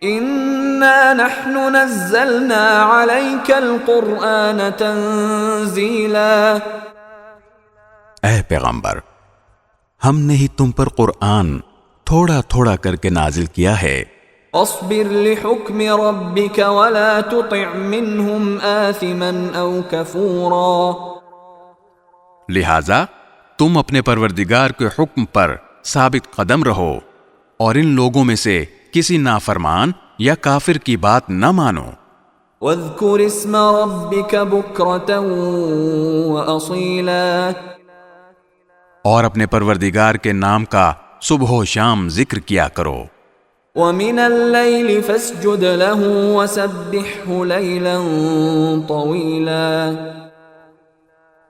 انا نحن نزلنا عليك القرآن تنزیلا، اے پیغمبر، ہم نے ہی تم پر قرآن تھوڑا تھوڑا کر کے نازل کیا ہے۔ اصبر لحکم ربک ولا تطع منهم آثما او کفورا، لہذا تم اپنے پروردگار کے حکم پر ثابت قدم رہو اور ان لوگوں میں سے کسی نافرمان یا کافر کی بات نہ مانو۔ واذکر اسم ربک بکرة واصیلا، اور اپنے پروردگار کے نام کا صبح و شام ذکر کیا کرو۔ ومن اللیل فاسجد له وسبحه لیلا طویلا،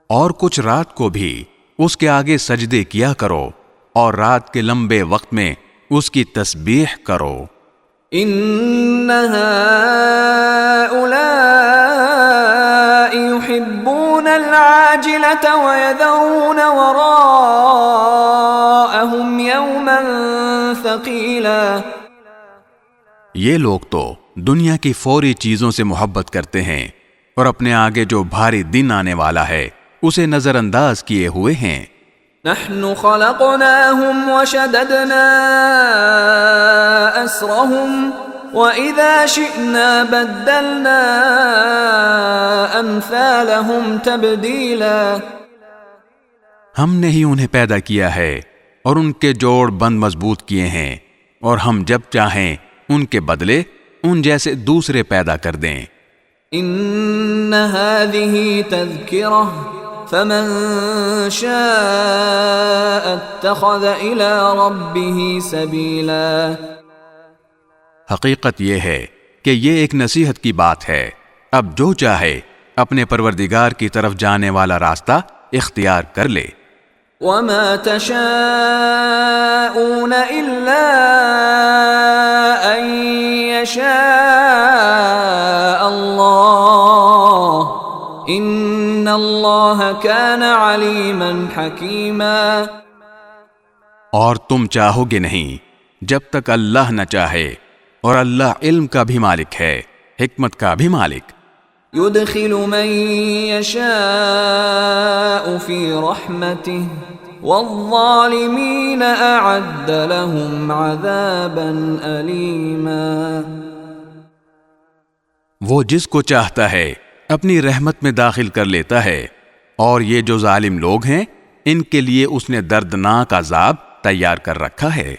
اور کچھ رات کو بھی اس کے آگے سجدے کیا کرو اور رات کے لمبے وقت میں اس کی تسبیح کرو۔ ان هؤلاء يحبون العاجلة ويذرون وراءهم يوما ثقيلا، یہ لوگ تو دنیا کی فوری چیزوں سے محبت کرتے ہیں اور اپنے آگے جو بھاری دن آنے والا ہے اسے نظر انداز کیے ہوئے ہیں۔ نحن خلقناهم وشددنا أسرهم وإذا شئنا بدلنا أمثالهم تبديلا، ہم نے ہی انہیں پیدا کیا ہے اور ان کے جوڑ بند مضبوط کیے ہیں، اور ہم جب چاہیں ان کے بدلے ان جیسے دوسرے پیدا کر دیں۔ ان هذه تذكرة فمن شاء اتخذ الى ربه سبيلا، حقیقت یہ ہے کہ یہ ایک نصیحت کی بات ہے، اب جو چاہے اپنے پروردگار کی طرف جانے والا راستہ اختیار کر لے۔ وما تشاءون الا ان يشاء الله ان اللہ کان علیما حکیما، اور تم چاہو گے نہیں جب تک اللہ نہ چاہے، اور اللہ علم کا بھی مالک ہے، حکمت کا بھی مالک۔ يدخل من يشاء في رحمته والظالمين اعد لهم عذابا أليما، وہ جس کو چاہتا ہے اپنی رحمت میں داخل کر لیتا ہے، اور یہ جو ظالم لوگ ہیں ان کے لیے اس نے دردناک عذاب تیار کر رکھا ہے۔